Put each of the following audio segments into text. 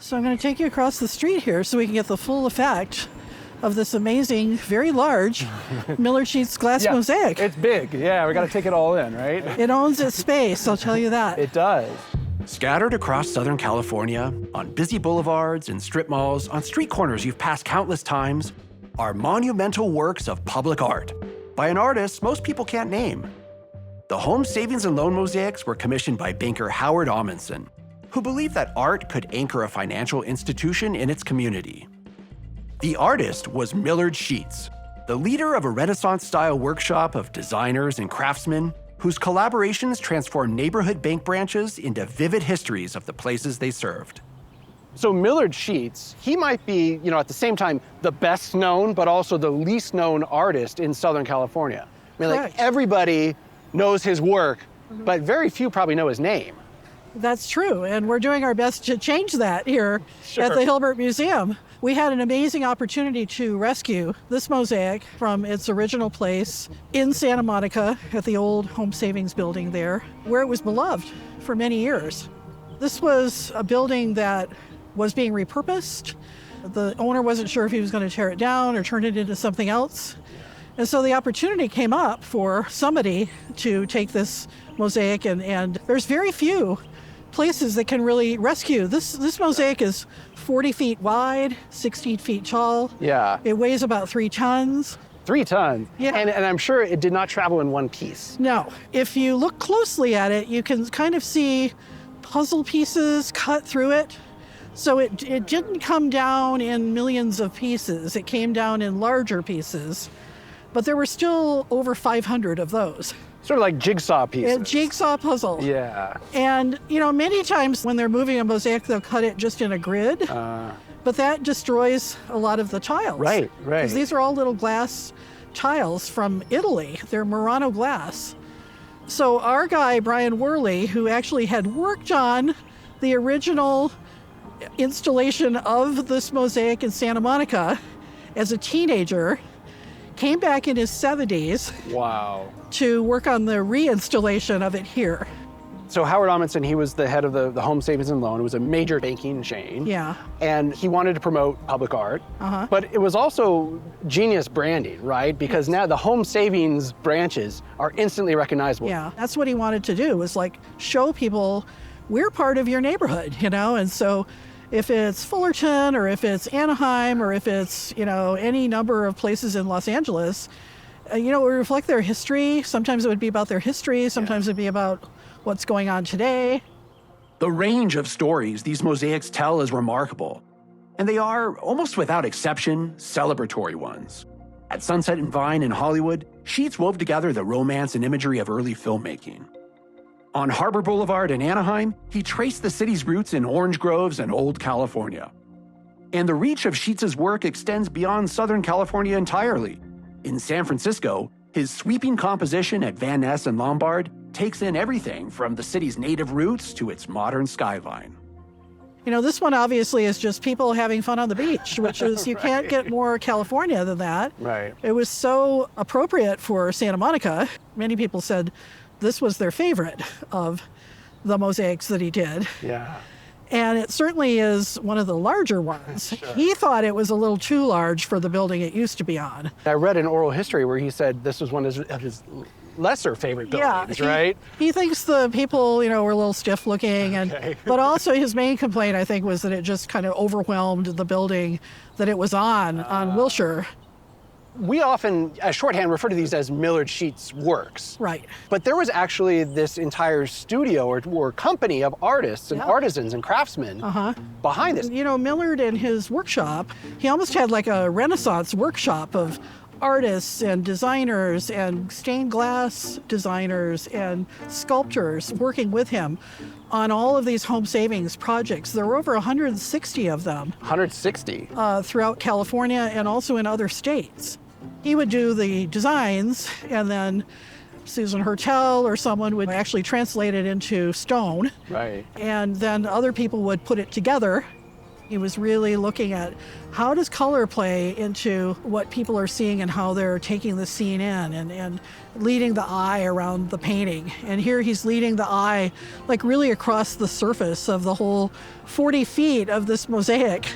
So I'm going to take you across the street here so we can get the full effect of this amazing, very large Millard Sheets glass mosaic. It's big. Yeah, we got to take it all in, right? It owns its space, I'll tell you that. It does. Scattered across Southern California, on busy boulevards and strip malls, on street corners you've passed countless times, are monumental works of public art by an artist most people can't name. The home savings and loan mosaics were commissioned by banker Howard Amundsen, who believed that art could anchor a financial institution in its community. The artist was Millard Sheets, the leader of a Renaissance-style workshop of designers and craftsmen whose collaborations transformed neighborhood bank branches into vivid histories of the places they served. So Millard Sheets, he might be, at the same time, the best known, but also the least known artist in Southern California. I mean, like, everybody knows his work, but very few probably know his name. That's true, and we're doing our best to change that here at the Hilbert Museum. We had an amazing opportunity to rescue this mosaic from its original place in Santa Monica at the old Home Savings building there, where it was beloved for many years. This was a building that was being repurposed. The owner wasn't sure if he was going to tear it down or turn it into something else. And so the opportunity came up for somebody to take this mosaic, and there's very few places that can really rescue. This mosaic is 40 feet wide, 16 feet tall. Yeah. It weighs about 3 tons. 3 tons? Yeah. And I'm sure it did not travel in one piece. No. If you look closely at it, you can kind of see puzzle pieces cut through it. So it didn't come down in millions of pieces. It came down in larger pieces. But there were still over 500 of those. Sort of like jigsaw pieces. A jigsaw puzzle. Yeah. And, many times when they're moving a mosaic, they'll cut it just in a grid. But that destroys a lot of the tiles. Right. Because these are all little glass tiles from Italy. They're Murano glass. So our guy, Brian Worley, who actually had worked on the original installation of this mosaic in Santa Monica as a teenager, came back in his 70s. Wow. To work on the reinstallation of it here. So Howard Amundsen, he was the head of the Home Savings and Loan. It was a major banking chain. Yeah. And he wanted to promote public art. But it was also genius branding, right? Because now the Home Savings branches are instantly recognizable. Yeah, that's what he wanted to do, was like show people we're part of your neighborhood, And so if it's Fullerton or if it's Anaheim or if it's, any number of places in Los Angeles, it would reflect their history. Sometimes it would be about their history. Sometimes it'd be about what's going on today. The range of stories these mosaics tell is remarkable, and they are, almost without exception, celebratory ones. At Sunset and Vine in Hollywood, Sheets wove together the romance and imagery of early filmmaking. On Harbor Boulevard in Anaheim, he traced the city's roots in orange groves and old California. And the reach of Sheets's work extends beyond Southern California entirely. In San Francisco, his sweeping composition at Van Ness and Lombard takes in everything from the city's native roots to its modern skyline. This one obviously is just people having fun on the beach, which is, you can't get more California than that. Right. It was so appropriate for Santa Monica. Many people said this was their favorite of the mosaics that he did. Yeah. And it certainly is one of the larger ones. Sure. He thought it was a little too large for the building it used to be on. I read an oral history where he said this was one of his lesser favorite buildings, right? He thinks the people, were a little stiff looking, but also his main complaint, I think, was that it just kind of overwhelmed the building that it was on Wilshire. We often, as shorthand, refer to these as Millard Sheets works. Right. But there was actually this entire studio or company of artists and artisans and craftsmen behind this. Millard and his workshop, he almost had like a Renaissance workshop of artists and designers and stained glass designers and sculptors working with him on all of these home savings projects. There were over 160 of them. 160? Throughout California and also in other states. He would do the designs, and then Susan Hertel or someone would actually translate it into stone. Right. And then other people would put it together He was really looking at how does color play into what people are seeing and how they're taking the scene in, and leading the eye around the painting. And here he's leading the eye like really across the surface of the whole 40 feet of this mosaic.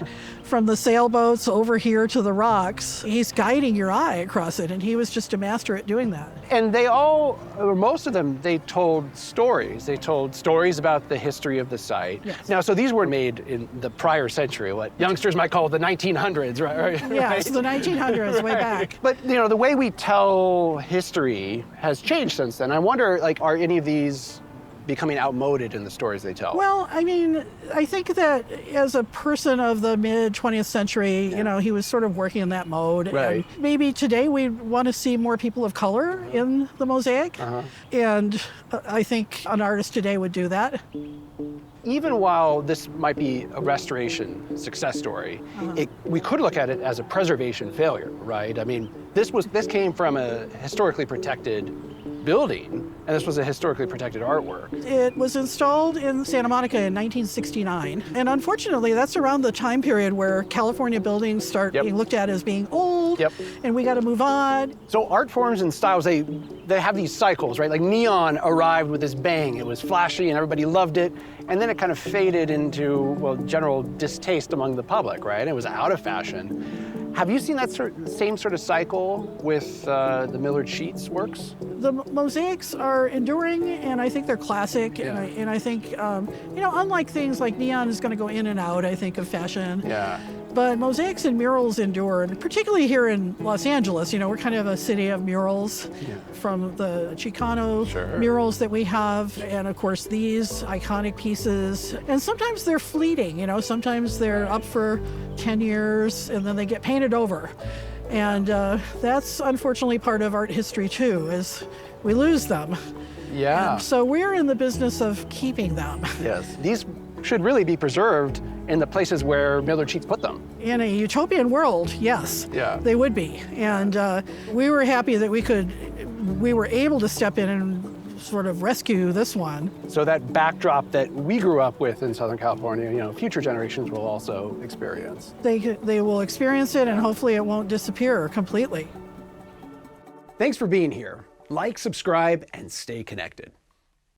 From the sailboats over here to the rocks, he's guiding your eye across it, and he was just a master at doing that. And they all, or most of them, they told stories. They told stories about the history of the site. Yes. Now, so these were made in the prior century, what youngsters might call the 1900s, right? Yes, the 1900s, way back. But, you know, the way we tell history has changed since then. I wonder, like, are any of these becoming outmoded in the stories they tell? Well, I mean, I think that as a person of the mid-20th century, you know, he was sort of working in that mode. Right. And maybe today we want to see more people of color in the mosaic. And I think an artist today would do that. Even while this might be a restoration success story, we could look at it as a preservation failure, right? I mean, this came from a historically protected building, and this was a historically protected artwork. It was installed in Santa Monica in 1969, and unfortunately that's around the time period where California buildings start being looked at as being old, and we got to move on. So art forms and styles, they have these cycles, right? Like neon arrived with this bang. It was flashy and everybody loved it, and then it kind of faded into, well, general distaste among the public, right? It was out of fashion. Have you seen that same sort of cycle with the Millard Sheets works? The mosaics are enduring, and I think they're classic. Yeah. And I think, you know, unlike things like neon is going to go in and out, I think, of fashion. Yeah. But mosaics and murals endure, and particularly here in Los Angeles. You know, we're kind of a city of murals, from the Chicano murals that we have, and of course these iconic pieces. And sometimes they're fleeting, you know, sometimes they're up for 10 years and then they get painted over. And that's unfortunately part of art history too, is we lose them. Yeah. And so we're in the business of keeping them. Yes. These should really be preserved in the places where Millard Sheets put them. In a utopian world, yes, they would be. And we were happy that we were able to step in and sort of rescue this one. So that backdrop that we grew up with in Southern California, you know, future generations will also experience. They will experience it, and hopefully it won't disappear completely. Thanks for being here. Like, subscribe, and stay connected.